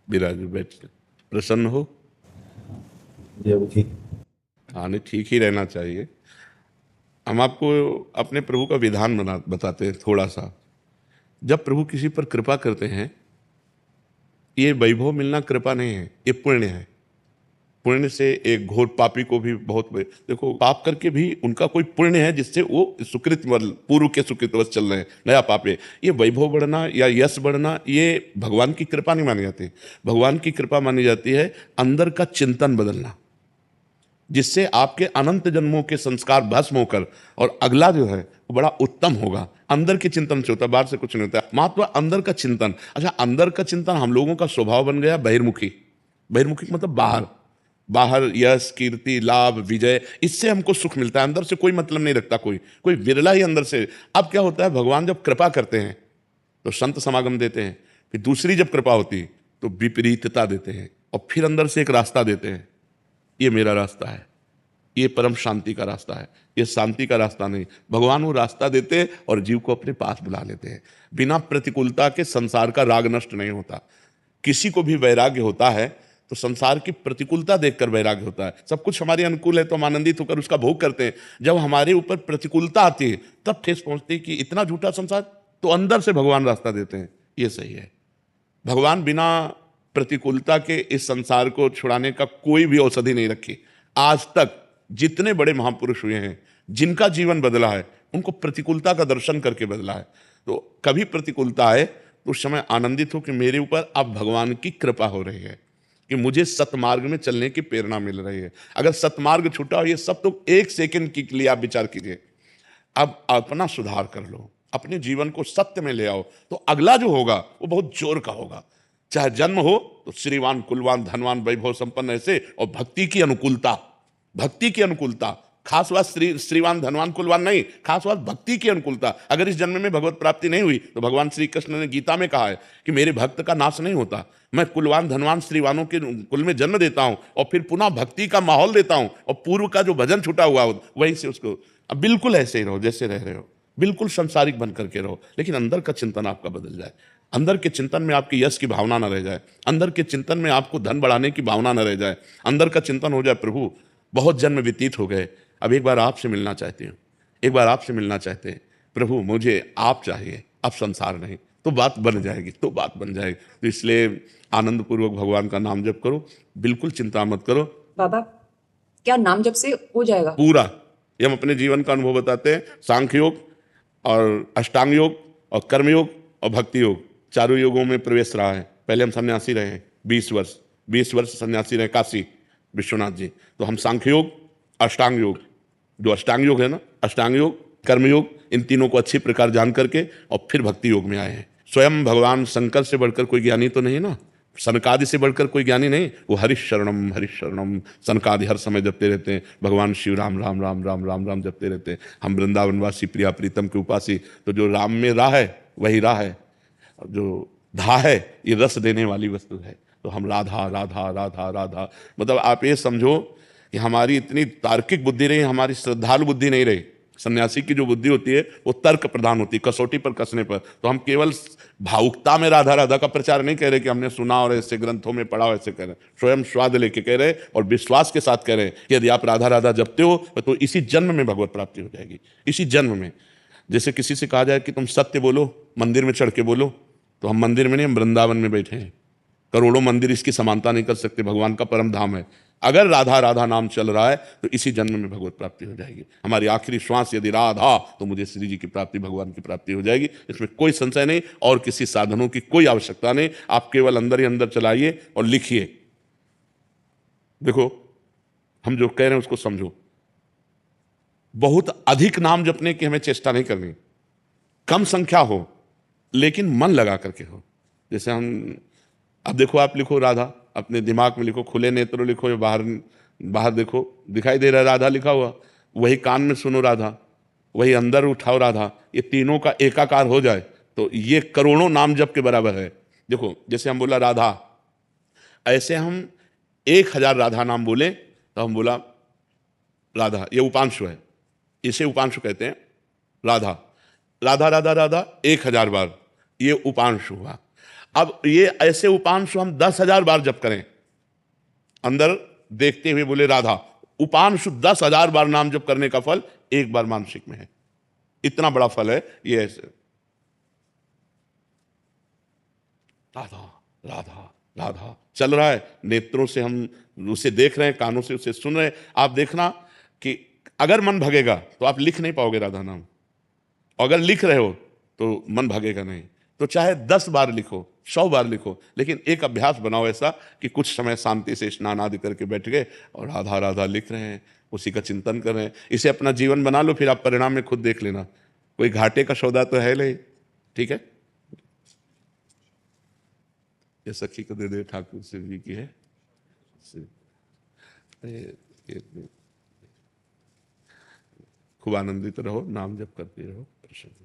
विराज बैठ प्रसन्न हो। जी अभी ठीक। हाँ, नहीं, ठीक ही रहना चाहिए। हम आपको अपने प्रभु का विधान बताते हैं थोड़ा सा। जब प्रभु किसी पर कृपा करते हैं, ये वैभव मिलना कृपा नहीं है, ये पुण्य है। पुण्य से एक घोर पापी को भी देखो, पाप करके भी उनका कोई पुण्य है जिससे वो सुकृत पूर्व के सुकृतवश चल रहे हैं, नया पाप है। ये वैभव बढ़ना या यश बढ़ना, ये भगवान की कृपा नहीं मानी जाती। भगवान की कृपा मानी जाती है अंदर का चिंतन बदलना, जिससे आपके अनंत जन्मों के संस्कार भस्म होकर और अगला जो है वो बड़ा उत्तम होगा। अंदर के चिंतन से होता है, बाहर से कुछ नहीं होता। महत्व अंदर का चिंतन। अच्छा, अंदर का चिंतन हम लोगों का स्वभाव बन गया बहिर्मुखी। बहिर्मुखी मतलब बाहर, बाहर यश कीर्ति लाभ विजय, इससे हमको सुख मिलता है। अंदर से कोई मतलब नहीं रखता कोई, कोई विरला ही अंदर से। अब क्या होता है, भगवान जब कृपा करते हैं तो संत समागम देते हैं, फिर दूसरी जब कृपा होती तो विपरीतता देते हैं, और फिर अंदर से एक रास्ता देते हैं, ये मेरा रास्ता है, ये परम शांति का रास्ता है, ये शांति का रास्ता नहीं। भगवान वो रास्ता देते हैं और जीव को अपने पास बुला लेते हैं। बिना प्रतिकूलता के संसार का राग नष्ट नहीं होता। किसी को भी वैराग्य होता है तो संसार की प्रतिकूलता देखकर वैराग्य होता है। सब कुछ हमारे अनुकूल है तो हम आनंदित होकर उसका भोग करते हैं। जब हमारे ऊपर प्रतिकूलता आती है तब ठेस पहुंचती है कि इतना झूठा संसार, तो अंदर से भगवान रास्ता देते हैं, ये सही है। भगवान बिना प्रतिकूलता के इस संसार को छुड़ाने का कोई भी औषधि नहीं रखी। आज तक जितने बड़े महापुरुष हुए हैं, जिनका जीवन बदला है, उनको प्रतिकूलता का दर्शन करके बदला है। तो कभी प्रतिकूलता आए तो उस समय आनंदित हो कि मेरे ऊपर अब भगवान की कृपा हो रही है, कि मुझे सतमार्ग में चलने की प्रेरणा मिल रही है। अगर सतमार्ग छूटा हो, ये सब तो एक सेकंड के लिए आप विचार कीजिए। अब अपना सुधार कर लो, अपने जीवन को सत्य में ले आओ, तो अगला जो होगा वो बहुत जोर का होगा। चाहे जन्म हो तो श्रीवान कुलवान धनवान वैभव संपन्न ऐसे, और भक्ति की अनुकूलता, भक्ति की अनुकूलता। खास बात श्रीवान धनवान कुलवान नहीं, खास बात भक्ति की अनुकूलता। अगर इस जन्म में भगवत प्राप्ति नहीं हुई तो भगवान श्री कृष्ण ने गीता में कहा है कि मेरे भक्त का नाश नहीं होता, मैं कुलवान धनवान श्रीवानों के कुल में जन्म देता हूं और फिर पुनः भक्ति का माहौल देता हूं, और पूर्व का जो भजन छूटा हुआ हो वहीं से उसको। अब बिल्कुल ऐसे ही रहो जैसे रह रहे हो, बिल्कुल संसारिक बन करके रहो, लेकिन अंदर का चिंतन आपका बदल जाए। अंदर के चिंतन में आपकी यश की भावना न रह जाए, अंदर के चिंतन में आपको धन बढ़ाने की भावना न रह जाए। अंदर का चिंतन हो जाए, प्रभु बहुत जन्म व्यतीत हो गए, अब एक बार आपसे मिलना चाहती हूँ, एक बार आपसे मिलना चाहते हैं प्रभु, मुझे आप चाहिए, अब संसार नहीं। तो बात बन जाएगी, तो बात बन जाएगी। तो इसलिए आनंद पूर्वक भगवान का नाम जप करो, बिल्कुल चिंता मत करो। बाबा, क्या नाम जप से हो जाएगा? पूरा, ये हम अपने जीवन का अनुभव बताते हैं। सांख्य योग और अष्टांग योग और कर्मयोग और भक्ति योग, चारों योगों में प्रवेश रहा है। पहले हम सन्यासी रहे हैं 20 वर्ष, 20 वर्ष सन्यासी रहे काशी विश्वनाथ जी। तो हम सांख्य योग, अष्टांग योग, जो अष्टांग योग है ना, अष्टांग योग कर्मयोग, इन तीनों को अच्छी प्रकार जान करके और फिर भक्ति योग में आए हैं। स्वयं भगवान शंकर से बढ़कर कोई ज्ञानी तो नहीं ना, सनकादि से बढ़कर कोई ज्ञानी नहीं। वो हरिशरणम हरिशरणम, सनकादि हर समय जपते रहते हैं, भगवान शिव राम राम राम राम राम राम जपते रहते हैं। हम वृंदावनवासी प्रिया प्रीतम के उपासी, तो जो राम में राह है वही राह है, जो धा है ये रस देने वाली वस्तु है। तो हम राधा राधा राधा राधा, मतलब आप ये समझो कि हमारी इतनी तार्किक बुद्धि रही, हमारी श्रद्धालु बुद्धि नहीं रही। सन्यासी की जो बुद्धि होती है वो तर्क प्रधान होती है, कसौटी पर कसने पर। तो हम केवल भावुकता में राधा राधा का प्रचार नहीं कह रहे कि हमने सुना और ऐसे ग्रंथों में पढ़ा, ऐसे कह रहे, स्वयं स्वाद लेके कह रहे और विश्वास के साथ कह रहे कि यदि आप राधा राधा जपते हो तो इसी जन्म में भगवत प्राप्ति हो जाएगी, इसी जन्म में। जैसे किसी से कहा जाए कि तुम सत्य बोलो, मंदिर में चढ़ के बोलो, तो हम मंदिर में नहीं, हम वृंदावन में बैठे हैं। करोड़ों मंदिर इसकी समानता नहीं कर सकते, भगवान का परम धाम है। अगर राधा राधा नाम चल रहा है तो इसी जन्म में भगवत प्राप्ति हो जाएगी। हमारी आखिरी श्वास यदि राधा, तो मुझे श्री जी की प्राप्ति, भगवान की प्राप्ति हो जाएगी, इसमें कोई संशय नहीं। और किसी साधनों की कोई आवश्यकता नहीं, आप केवल अंदर ही अंदर चलाइए और लिखिए। देखो, हम जो कह रहे हैं उसको समझो। बहुत अधिक नाम जपने की हमें चेष्टा नहीं करनी, कम संख्या हो लेकिन मन लगा करके हो। जैसे हम, अब देखो, आप लिखो राधा, अपने दिमाग में लिखो, खुले नेत्र लिखो या बाहर बाहर देखो, दिखाई दे रहा है राधा लिखा हुआ, वही कान में सुनो राधा, वही अंदर उठाओ राधा, ये तीनों का एकाकार हो जाए तो ये करोड़ों नाम जप के बराबर है। देखो, जैसे हम बोला राधा, ऐसे हम 1000 राधा नाम बोले तो हम बोला राधा, ये उपांशु है, इसे उपांशु कहते हैं। राधा राधा राधा राधा 1000 बार, ये उपांशु हुआ। अब ये ऐसे उपांशु हम 10,000 बार जप करें, अंदर देखते हुए बोले राधा, उपांशु 10,000 बार नाम जप करने का फल एक बार मानसिक में है। इतना बड़ा फल है ये। ऐसे राधा राधा राधा चल रहा है, नेत्रों से हम उसे देख रहे हैं, कानों से उसे सुन रहे हैं। आप देखना कि अगर मन भगेगा तो आप लिख नहीं पाओगे राधा नाम, अगर लिख रहे हो तो मन भगेगा नहीं। तो चाहे 10 बार लिखो, 100 बार लिखो, लेकिन एक अभ्यास बनाओ ऐसा कि कुछ समय शांति से स्नान आदि करके बैठ गए और राधा राधा लिख रहे हैं, उसी का चिंतन कर रहे हैं। इसे अपना जीवन बना लो, फिर आप परिणाम में खुद देख लेना। कोई घाटे का सौदा तो है नहीं। ठीक है, ये सखी को दे दे, ठाकुर शिव जी की है। खूब आनंदित रहो, नाम जप करते रहो, प्रसन्न।